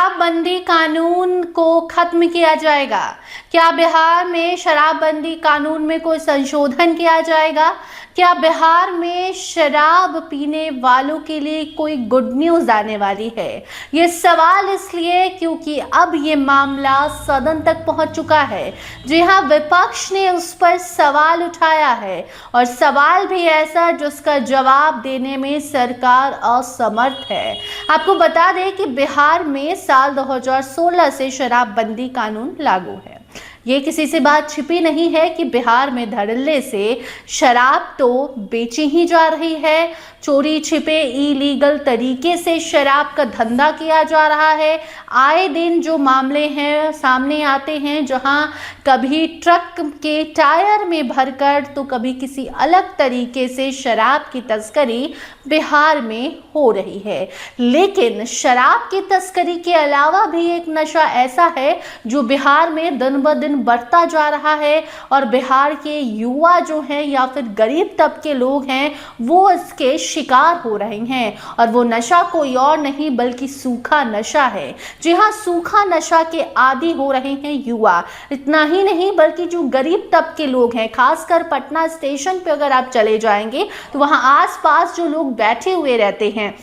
शराबबंदी कानून को खत्म किया जाएगा? क्या बिहार में शराबबंदी कानून में कोई संशोधन किया जाएगा? क्या बिहार में शराब पीने वालों के लिए कोई गुड न्यूज़ आने वाली है? ये सवाल इसलिए क्योंकि अब ये मामला सदन तक पहुंच चुका है। जी हाँ, विपक्ष ने उस पर सवाल उठाया है और सवाल भी ऐसा जिसका जवाब देने में सरकार असमर्थ है। आपको बता दें कि बिहार में साल 2016 से शराबबंदी कानून लागू है। ये किसी से बात छिपी नहीं है कि बिहार में धड़ल्ले से शराब तो बेची ही जा रही है। चोरी छिपे इलीगल तरीके से शराब का धंधा किया जा रहा है। आए दिन जो मामले हैं सामने आते हैं, जहां कभी ट्रक के टायर में भरकर तो कभी किसी अलग तरीके से शराब की तस्करी बिहार में हो रही है। लेकिन शराब की तस्करी के अलावा भी एक नशा ऐसा है जो बिहार में दिन ब दिन बढ़ता जा रहा है और बिहार के युवा जो हैं या फिर गरीब तबके के लोग हैं वो इसके शिकार हो रहे हैं। और वो नशा कोई और नहीं बल्कि सूखा नशा है। जी हाँ, सूखा नशा के आदी हो रहे हैं युवा। इतना ही नहीं बल्कि जो गरीब तबके के लोग हैं, खासकर पटना स्टेशन पे अगर आप चले जाएंगे तो वहाँ आसपास जो लोग बैठे हुए रहते हैं,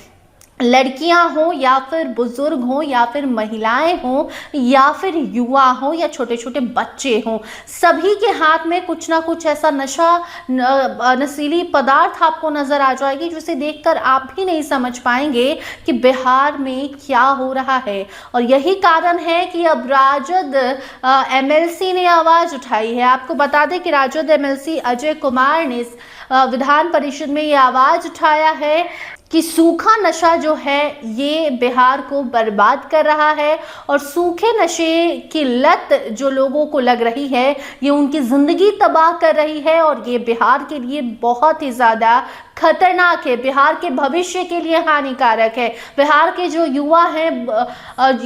लड़कियां हों या फिर बुजुर्ग हों या फिर महिलाएं हों या फिर युवा हों या छोटे छोटे बच्चे हों, सभी के हाथ में कुछ ना कुछ ऐसा नशीली पदार्थ आपको नजर आ जाएगी जिसे देखकर आप भी नहीं समझ पाएंगे कि बिहार में क्या हो रहा है। और यही कारण है कि अब राजद एमएलसी ने आवाज उठाई है। आपको बता दें कि राजद एमएलसी अजय कुमार ने विधान परिषद में ये आवाज उठाया है कि सूखा नशा जो है ये बिहार को बर्बाद कर रहा है और सूखे नशे की लत जो लोगों को लग रही है ये उनकी ज़िंदगी तबाह कर रही है और ये बिहार के लिए बहुत ही ज़्यादा खतरनाक है, बिहार के भविष्य के लिए हानिकारक है। बिहार के जो युवा हैं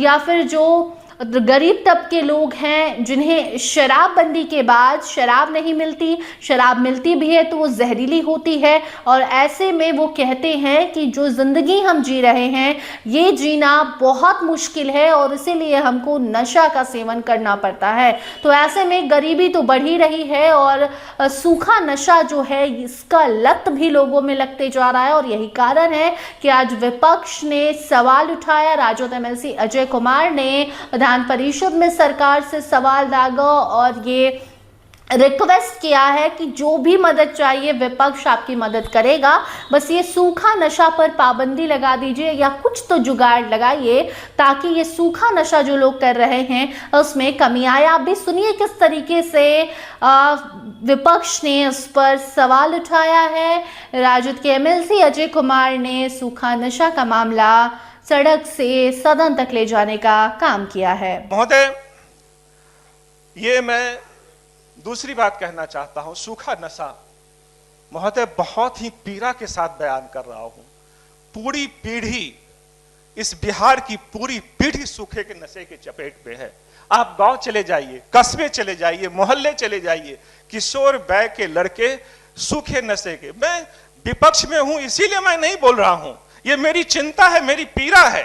या फिर जो गरीब तबके लोग हैं जिन्हें शराबबंदी के बाद शराब नहीं मिलती, शराब मिलती भी है तो वो जहरीली होती है और ऐसे में वो कहते हैं कि जो ज़िंदगी हम जी रहे हैं ये जीना बहुत मुश्किल है और इसीलिए हमको नशा का सेवन करना पड़ता है। तो ऐसे में गरीबी तो बढ़ ही रही है और सूखा नशा जो है इसका लत भी लोगों में लगते जा रहा है और यही कारण है कि आज विपक्ष ने सवाल उठाया। राजद एमएलसी अजय कुमार ने विधान परिषद में सरकार से सवाल दागा और ये रिक्वेस्ट किया है कि जो भी मदद चाहिए विपक्ष आपकी मदद करेगा, बस ये सूखा नशा पर पाबंदी लगा दीजिए या कुछ तो जुगाड़ लगाइए ताकि ये सूखा नशा जो लोग कर रहे हैं उसमें कमी आए। आप भी सुनिए किस तरीके से विपक्ष ने इस पर सवाल उठाया है। राजद के एमएलसी अजय कुमार ने सूखा नशा का मामला सड़क से सदन तक ले जाने का काम किया है। महोदय, ये मैं दूसरी बात कहना चाहता हूं। सूखा नशा महोदय बहुत ही पीड़ा के साथ बयान कर रहा हूं। पूरी पीढ़ी, इस बिहार की पूरी पीढ़ी सूखे के नशे के चपेट में है। आप गांव चले जाइए, कस्बे चले जाइए, मोहल्ले चले जाइए, किशोर वय के लड़के सूखे नशे के। मैं विपक्ष में हूं इसीलिए मैं नहीं बोल रहा हूं। ये मेरी चिंता है, मेरी पीड़ा है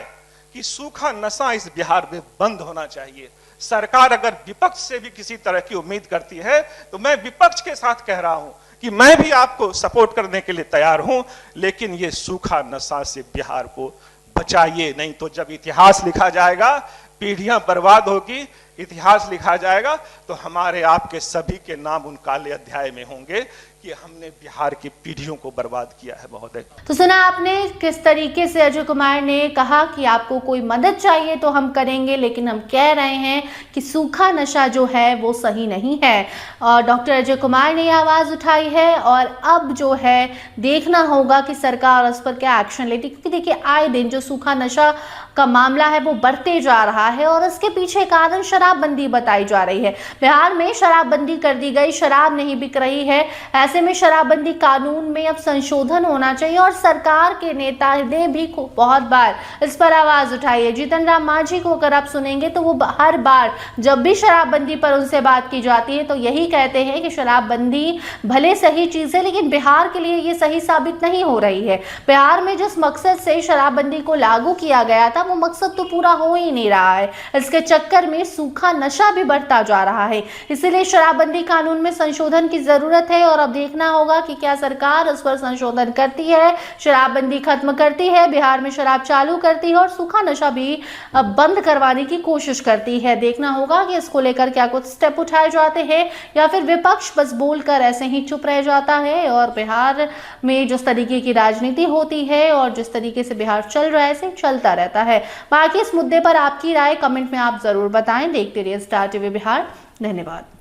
कि सूखा नशा इस बिहार में बंद होना चाहिए। सरकार अगर विपक्ष से भी किसी तरह की उम्मीद करती है तो मैं विपक्ष के साथ कह रहा हूं कि मैं भी आपको सपोर्ट करने के लिए तैयार हूं, लेकिन ये सूखा नशा से बिहार को बचाइए। नहीं तो जब इतिहास लिखा जाएगा, पीढ़ियां बर्बाद होगी, इतिहास लिखा जाएगा तो हमारे आपके सभी के नाम उन काले अध्याय में होंगे कि हमने बिहार की पीढ़ियों को बर्बाद किया है। महोदय, तो सुना आपने किस तरीके से अजय कुमार ने कहा कि आपको कोई मदद चाहिए तो हम करेंगे, लेकिन हम कह रहे हैं कि सूखा नशा जो है वो सही नहीं है। और डॉक्टर अजय कुमार ने आवाज़ उठाई है और अब जो है देखना होगा कि सरकार उस पर क्या एक्शन लेती, क्योंकि देखिए आए दिन जो सूखा नशा का मामला है वो बढ़ते जा रहा है और इसके पीछे कारण शराबबंदी बताई जा रही है। बिहार में शराबबंदी कर दी गई, शराब नहीं बिक रही है। ऐसे में शराबबंदी कानून में अब संशोधन होना चाहिए और सरकार के नेता ने भी बहुत बार इस पर आवाज उठाई है। जीतन राम मांझी को अगर आप सुनेंगे तो वो हर बार जब भी शराबबंदी पर उनसे बात की जाती है तो यही कहते हैं कि शराबबंदी भले सही चीज है लेकिन बिहार के लिए ये सही साबित नहीं हो रही है। बिहार में जिस मकसद से शराबबंदी को लागू किया गया था वो मकसद तो पूरा हो ही नहीं रहा है। इसके चक्कर में सूखा नशा भी बढ़ता जा रहा है। इसीलिए शराबबंदी कानून में संशोधन की जरूरत है और अब देखना होगा कि क्या सरकार इस पर संशोधन करती है, शराबबंदी खत्म करती है, बिहार में शराब चालू करती है और सूखा नशा भी बंद करवाने की कोशिश करती है। देखना होगा कि इसको लेकर क्या कुछ स्टेप उठाए जाते हैं या फिर विपक्ष बस बोलकर ऐसे ही चुप रह जाता है और बिहार में जिस तरीके की राजनीति होती है और जिस तरीके से बिहार चल रहा है ऐसे चलता रहता है। बाकी इस मुद्दे पर आपकी राय कमेंट में आप जरूर बताएं। देखते रहिए स्टार टीवी बिहार। धन्यवाद।